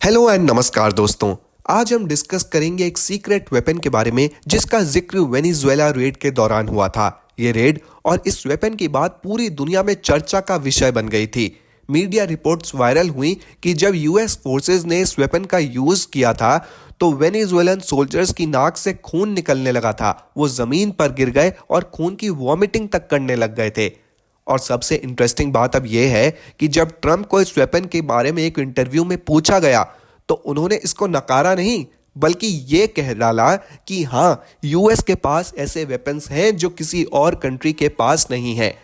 Hello and नमस्कार दोस्तों। आज हम डिस्कस करेंगे एक सीक्रेट वेपन के बारे में जिसका जिक्र वेनेजुएला रेड के दौरान हुआ था। ये रेड और इस वेपन की बात पूरी दुनिया में चर्चा का विषय बन गई थी। मीडिया रिपोर्ट्स वायरल हुई कि जब यूएस फोर्सेस ने इस वेपन का यूज किया था तो वेनेजुएलन सोल्जर्स की नाक से खून निकलने लगा था। वो जमीन पर गिर गए और खून की वॉमिटिंग तक करने लग गए थे। और सबसे इंटरेस्टिंग बात अब यह है कि जब ट्रंप को इस वेपन के बारे में एक इंटरव्यू में पूछा गया तो उन्होंने इसको नकारा नहीं बल्कि ये कह डाला कि हाँ, यूएस के पास ऐसे वेपन्स हैं जो किसी और कंट्री के पास नहीं है,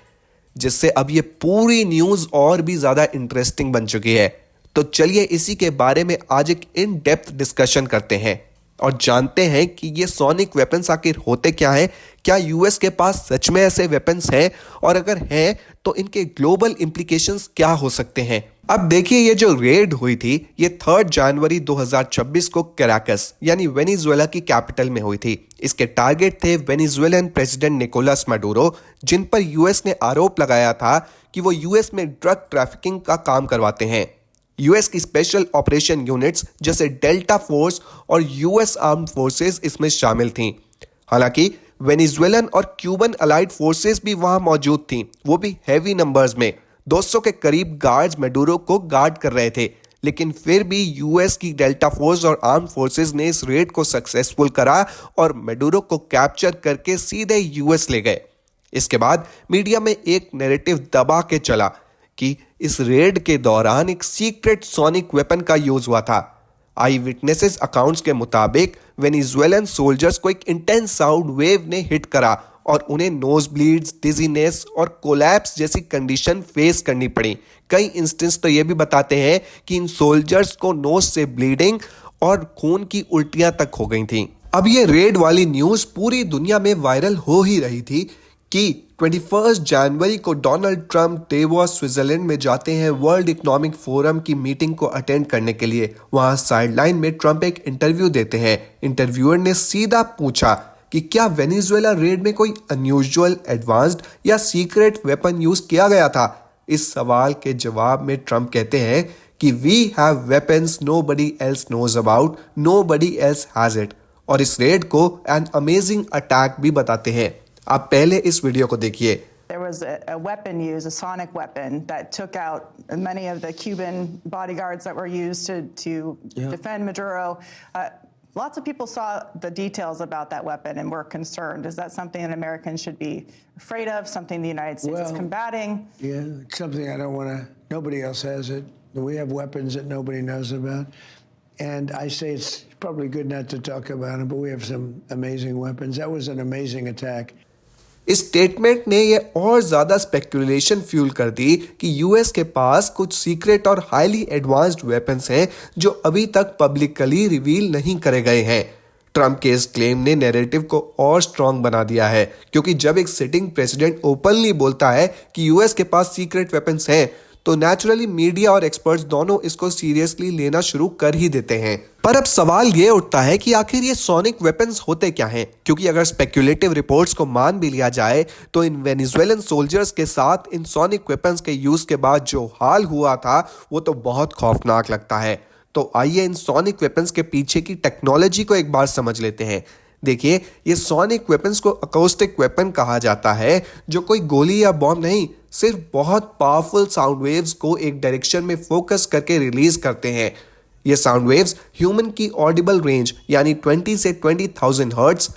जिससे अब ये पूरी न्यूज़ और भी ज़्यादा इंटरेस्टिंग बन चुकी है। तो चलिए इसी के बारे में आज एक इन डेप्थ डिस्कशन करते हैं और जानते हैं कि ये सोनिक वेपन्स आखिर होते क्या हैं, क्या यूएस के पास सच में ऐसे वेपन्स हैं और अगर हैं तो इनके ग्लोबल इम्प्लीकेशंस क्या हो सकते हैं। अब देखिए, ये जो रेड हुई थी ये 3 जनवरी 2026 को कैराकस यानी वेनेजुएला की कैपिटल में हुई थी। इसके टारगेट थे वेनेजुएलन प्रेसिडेंट निकोलस मैडुरो, जिन पर यूएस ने आरोप लगाया था कि वो यूएस में ड्रग ट्रैफिकिंग का काम करवाते हैं। यूएस की स्पेशल ऑपरेशन यूनिट्स जैसे डेल्टा फोर्स और यूएस आर्म्ड फोर्सेस इसमें शामिल थीं। हालांकि वेनेजुएलन और क्यूबन अलाइड फोर्सेस भी वहां मौजूद थीं, वो भी हैवी नंबर्स में। 200 के करीब गार्ड्स मैडुरो को गार्ड कर रहे थे, लेकिन फिर भी यूएस की डेल्टा फोर्स और आर्म फोर्सेस ने इस रेड को सक्सेसफुल करा और मैडुरो को कैप्चर करके सीधे यूएस ले गए। इसके बाद मीडिया में एक नैरेटिव दबा के चला कि इस रेड के दौरान एक सीक्रेट सोनिक वेपन का यूज हुआ था। आई विटनेसेस अकाउंट्स के मुताबिक वेनेजुएलन सोल्जर्स को एक इंटेंस साउंड वेव ने हिट करा और उन्हें नोज ब्लीड्स, डिजीनेस और कोलैप्स जैसी कंडीशन फेस करनी पड़ी। कई इंस्टेंस तो ये भी बताते हैं कि इन सोल्जर्स को नोज से ब्लीडिंग और खून की उल्टियां तक हो गई थी। अब ये रेड वाली न्यूज़ पूरी दुनिया में वायरल हो ही रही थी कि 21 जनवरी को डोनाल्ड ट्रंप डेवोस स्विट्जरलैंड में जाते हैं वर्ल्ड इकोनॉमिक फोरम की मीटिंग को अटेंड करने के लिए। वहां साइडलाइन में ट्रंप एक इंटरव्यू देते हैं। इंटरव्यूअर ने सीधा पूछा कि क्या वेनेजुएला रेड में कोई अनयूजुअल, एडवांस्ड या सीक्रेट वेपन यूज किया गया था। इस सवाल के जवाब में ट्रंप कहते हैं कि we have weapons nobody else knows about, nobody else has it, और इस रेड को एन अमेजिंग अटैक भी बताते हैं। आप पहले इस वीडियो को देखिए। There was a weapon used, a sonic weapon, that took out many of the Cuban bodyguards that were used to defend Maduro. Lots of people saw the details about that weapon and were concerned. Is that something that Americans should be afraid of, something the United States is combating? Yeah, it's something I don't want to, nobody else has it. We have weapons that nobody knows about. And I say it's probably good not to talk about them, but we have some amazing weapons. That was an amazing attack. इस statement ने ये और ज्यादा speculation fuel कर दी कि US के पास कुछ secret और हाईली एडवांस्ड वेपन्स हैं जो अभी तक पब्लिकली रिवील नहीं करे गए हैं। ट्रंप के इस क्लेम ने नैरेटिव को और स्ट्रांग बना दिया है, क्योंकि जब एक सिटिंग प्रेसिडेंट ओपनली बोलता है कि यूएस के पास सीक्रेट वेपन्स हैं तो नेचुरली मीडिया और एक्सपर्ट्स दोनों इसको सीरियसली लेना शुरू कर ही देते हैं। पर अब सवाल ये उठता है कि आखिर ये सोनिक वेपन्स होते क्या हैं, क्योंकि अगर स्पेक्युलेटिव रिपोर्ट्स को मान भी लिया जाए तो इन वेनेजुएलन सोल्जर्स के साथ इन सोनिक वेपन्स के यूज के बाद जो हाल हुआ था वो तो बहुत खौफनाक लगता है। तो आइए इन सोनिक वेपन्स के पीछे की टेक्नोलॉजी को एक बार समझ लेते हैं। देखिए, ये सोनिक वेपन्स को अकोस्टिक वेपन कहा जाता है, जो कोई गोली या बॉम्ब नहीं, सिर्फ बहुत पावरफुल साउंड वेव्स को एक डायरेक्शन में फोकस करके रिलीज करते हैं। ये साउंड वेव्स ह्यूमन की ऑडिबल रेंज यानी 20 से 20,000 हर्ट्ज,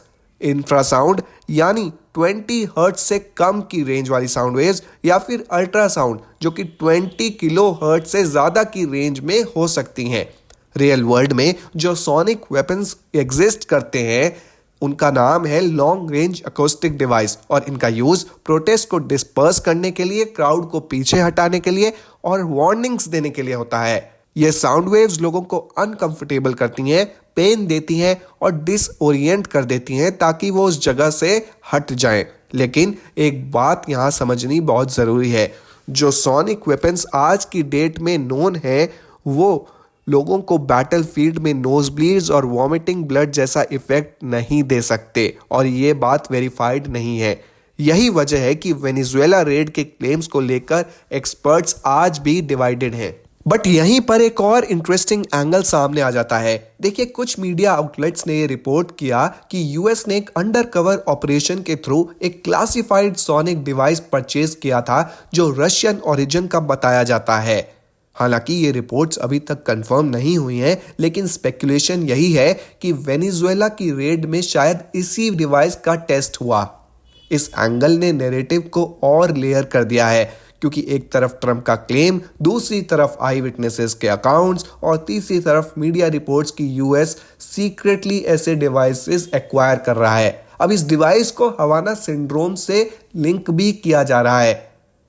इंफ्रासाउंड यानी 20 हर्ट्ज से कम की रेंज वाली साउंड वेव्स, या फिर अल्ट्रासाउंड जो कि 20 किलो हर्ट्ज से ज़्यादा की रेंज में हो सकती हैं। रियल वर्ल्ड में जो सोनिक वेपन्स एग्जिस्ट करते हैं उनका नाम है लॉन्ग रेंज अकोस्टिक डिवाइस, और इनका यूज प्रोटेस्ट को डिस्पर्स करने के लिए, क्राउड को पीछे हटाने के लिए और वार्निंग्स देने के लिए होता है। ये साउंड वेव्स लोगों को अनकंफर्टेबल करती हैं, पेन देती हैं और डिसओरिएंट कर देती हैं ताकि वो उस जगह से हट जाएं। लेकिन एक बात यहाँ समझनी बहुत ज़रूरी है, जो सोनिक वेपन्स आज की डेट में नोन है वो लोगों को बैटलफील्ड में नोज ब्लीड्स और वॉमिटिंग ब्लड जैसा इफेक्ट नहीं दे सकते, और ये बात वेरीफाइड नहीं है। यही वजह है कि वेनेजुएला रेड के क्लेम्स को लेकर एक्सपर्ट्स आज भी डिवाइडेड हैं। बट यहीं पर एक और इंटरेस्टिंग एंगल सामने आ जाता है। देखिए, कुछ मीडिया आउटलेट्स ने ये रिपोर्ट किया कि यूएस ने एक अंडरकवर ऑपरेशन के थ्रू एक क्लासिफाइड सोनिक डिवाइस परचेज किया था जो रशियन ओरिजिन का बताया जाता है। हालांकि ये रिपोर्ट्स अभी तक कंफर्म नहीं हुई हैं, लेकिन स्पेकुलेशन यही है कि वेनेजुएला की रेड में शायद इसी डिवाइस का टेस्ट हुआ। इस एंगल ने नैरेटिव को और लेयर कर दिया है, क्योंकि एक तरफ ट्रंप का क्लेम, दूसरी तरफ आई विटनेसेस के अकाउंट्स और तीसरी तरफ मीडिया रिपोर्ट्स की यूएस सीक्रेटली ऐसे डिवाइसेस एक्वायर कर रहा है। अब इस डिवाइस को हवाना सिंड्रोम से लिंक भी किया जा रहा है।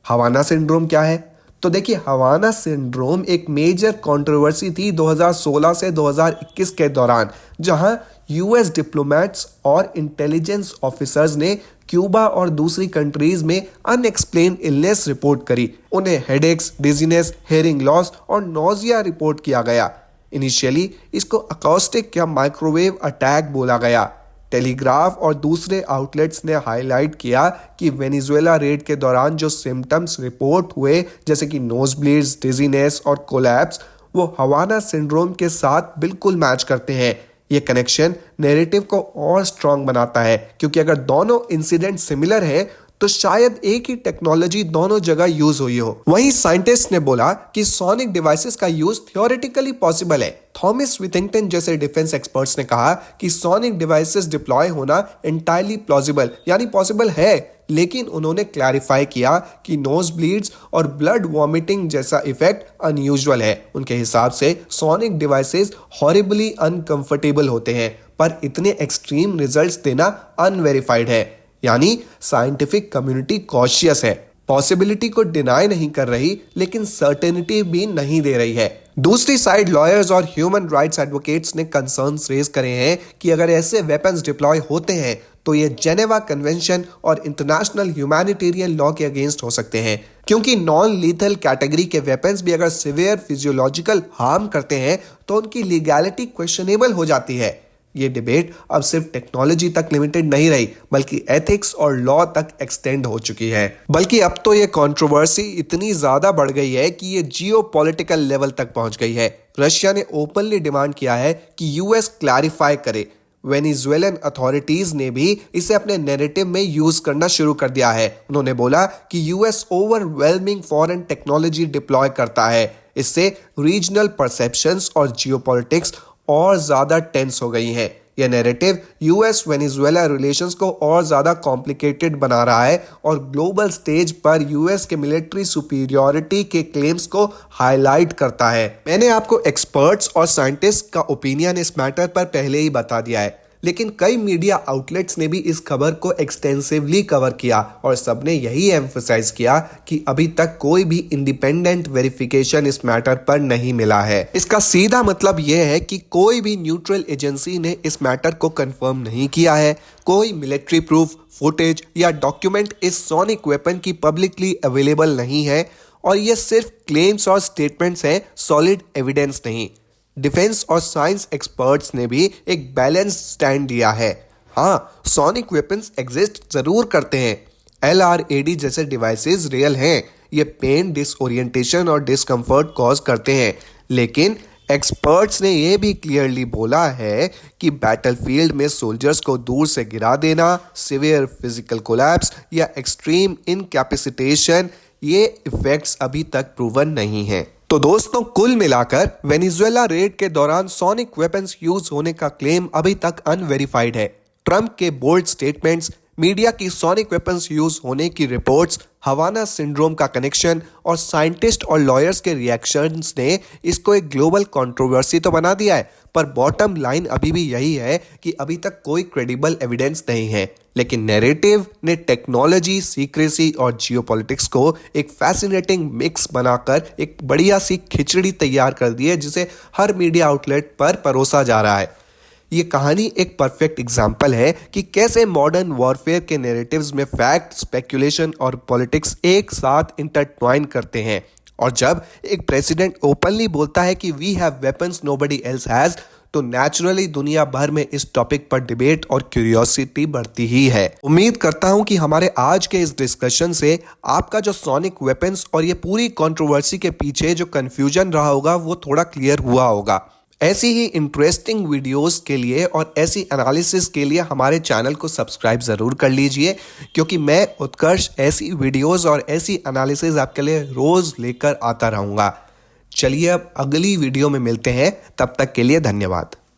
हवाना सिंड्रोम क्या है? तो देखिए, हवाना सिंड्रोम एक मेजर कंट्रोवर्सी थी 2016 से 2021 के दौरान, जहां यूएस डिप्लोमेट्स और इंटेलिजेंस ऑफिसर्स ने क्यूबा और दूसरी कंट्रीज में अनएक्सप्लेन इलनेस रिपोर्ट करी। उन्हें हेडेक्स, डिजीनेस, हेयरिंग लॉस और नोजिया रिपोर्ट किया गया। इनिशियली इसको अकॉस्टिक या माइक्रोवेव अटैक बोला गया। टेलीग्राफ और दूसरे आउटलेट्स ने हाईलाइट किया कि वेनेजुएला रेड के दौरान जो सिम्टम्स रिपोर्ट हुए, जैसे कि नोज ब्लीड्स, डिजीनेस और कोलैप्स, वो हवाना सिंड्रोम के साथ बिल्कुल मैच करते हैं। ये कनेक्शन नैरेटिव को और स्ट्रांग बनाता है, क्योंकि अगर दोनों इंसिडेंट सिमिलर है तो शायद एक ही टेक्नोलॉजी दोनों जगह यूज हुई हो। वहीं साइंटिस्ट ने बोला कि सोनिक डिवाइसेस का यूज थियोरेटिकली पॉसिबल है। थॉमस विथिंगटन जैसे डिफेंस एक्सपर्ट्स ने कहा कि सोनिक डिवाइसेस डिप्लॉय होना एंटायरली प्लॉजिबल, यानी पॉसिबल है, लेकिन उन्होंने क्लैरिफाई किया कि नोज ब्लीड्स और ब्लड वॉमिटिंग जैसा इफेक्ट अनयूजुअल है। उनके हिसाब से सोनिक डिवाइसेस हॉरिबली अनकंफर्टेबल होते हैं, पर इतने एक्सट्रीम रिजल्ट्स देना अनवेरिफाइड है। यानी साइंटिफिक कम्युनिटी कॉशियस है, पॉसिबिलिटी को डिनाई नहीं कर रही, लेकिन सर्टेनिटी भी नहीं दे रही है। दूसरी साइड लॉयर्स और ह्यूमन राइट्स एडवोकेट्स ने कंसर्न्स रेज करे हैं कि अगर ऐसे वेपन्स डिप्लॉय होते हैं तो ये जेनेवा कन्वेंशन और इंटरनेशनल ह्यूमैनिटेरियन लॉ के अगेंस्ट हो सकते हैं, क्योंकि नॉन लीथल कैटेगरी के वेपन्स भी अगर सिवियर फिजियोलॉजिकल हार्म करते हैं तो उनकी लीगैलिटी क्वेश्चनेबल हो जाती है। ये डिबेट अब सिर्फ टेक्नोलॉजी तक लिमिटेड नहीं रही, बल्कि एथिक्स और लॉ तक एक्सटेंड हो चुकी है। बल्कि अब तो ये कंट्रोवर्सी इतनी ज्यादा बढ़ गई है कि ये जियोपॉलिटिकल लेवल तक पहुंच गई है। रशिया ने ओपनली डिमांड किया है कि यूएस क्लैरिफाई करे। वेनेजुएलन अथॉरिटीज ने भी इसे अपने नैरेटिव में यूज करना शुरू कर दिया है। उन्होंने बोला कि US overwhelming foreign technology deploy करता है। इससे रीजनल परसेप्शंस और जियोपॉलिटिक्स और ज्यादा टेंस हो गई हैं। यह नैरेटिव यूएस वेनेजुएला रिलेशंस को और ज्यादा कॉम्प्लिकेटेड बना रहा है और ग्लोबल स्टेज पर यूएस के मिलिट्री सुपीरियरिटी के क्लेम्स को हाईलाइट करता है। मैंने आपको एक्सपर्ट्स और साइंटिस्ट का ओपिनियन इस मैटर पर पहले ही बता दिया है, लेकिन कई मीडिया आउटलेट्स ने भी इस खबर को एक्सटेंसिवली कवर किया और सबने यही एम्फसाइज किया कि अभी तक कोई भी इंडिपेंडेंट वेरिफिकेशन इस मैटर पर नहीं मिला है। इसका सीधा मतलब यह है कि कोई भी न्यूट्रल एजेंसी ने इस मैटर को कंफर्म नहीं किया है। कोई मिलिट्री प्रूफ, फुटेज या डॉक्यूमेंट इस सोनिक वेपन की पब्लिकली अवेलेबल नहीं है और ये सिर्फ क्लेम्स और स्टेटमेंट्स हैं, सॉलिड एविडेंस नहीं। डिफेंस और साइंस एक्सपर्ट्स ने भी एक बैलेंस स्टैंड दिया है। हाँ, सोनिक वेपन्स एग्जिस्ट जरूर करते हैं। LRAD जैसे डिवाइसेस रियल हैं, ये पेन, डिसओरिएंटेशन और डिस्कम्फर्ट कॉज करते हैं, लेकिन एक्सपर्ट्स ने यह भी क्लियरली बोला है कि बैटलफील्ड में सोल्जर्स को दूर से गिरा देना, सिवियर फिजिकल कोलैप्स या एक्सट्रीम इनकैपेसिटेशन, ये इफेक्ट्स अभी तक प्रूवन नहीं है। तो दोस्तों, कुल मिलाकर वेनेजुएला रेड के दौरान सोनिक वेपन्स यूज होने का क्लेम अभी तक अनवेरिफाइड है। ट्रंप के बोल्ड स्टेटमेंट्स, मीडिया की सोनिक वेपन्स यूज होने की रिपोर्ट्स, हवाना सिंड्रोम का कनेक्शन और साइंटिस्ट और लॉयर्स के रिएक्शंस ने इसको एक ग्लोबल कंट्रोवर्सी तो बना दिया है, पर बॉटम लाइन अभी भी यही है कि अभी तक कोई क्रेडिबल एविडेंस नहीं है। लेकिन नैरेटिव ने टेक्नोलॉजी, सीक्रेसी और जियोपॉलिटिक्स को एक फैसिनेटिंग मिक्स बनाकर एक बढ़िया सी खिचड़ी तैयार कर दी है, जिसे हर मीडिया आउटलेट पर परोसा जा रहा है। ये कहानी एक परफेक्ट एग्जाम्पल है कि कैसे मॉडर्न वॉरफेयर के नैरेटिव्स में फैक्ट, स्पेक्यूलेशन और पॉलिटिक्स एक साथ इंटरट्वाइन करते हैं। और जब एक प्रेसिडेंट ओपनली बोलता है कि we have weapons nobody else has, तो नेचुरली दुनिया भर में इस टॉपिक पर डिबेट और क्यूरियोसिटी बढ़ती ही है। उम्मीद करता हूं कि हमारे आज के इस डिस्कशन से आपका जो सोनिक वेपन्स और ये पूरी कंट्रोवर्सी के पीछे जो कंफ्यूजन रहा होगा वो थोड़ा क्लियर हुआ होगा। ऐसी ही इंटरेस्टिंग वीडियोस के लिए और ऐसी एनालिसिस के लिए हमारे चैनल को सब्सक्राइब ज़रूर कर लीजिए, क्योंकि मैं उत्कर्ष ऐसी वीडियोस और ऐसी एनालिसिस आपके लिए रोज़ लेकर आता रहूँगा। चलिए अब अगली वीडियो में मिलते हैं, तब तक के लिए धन्यवाद।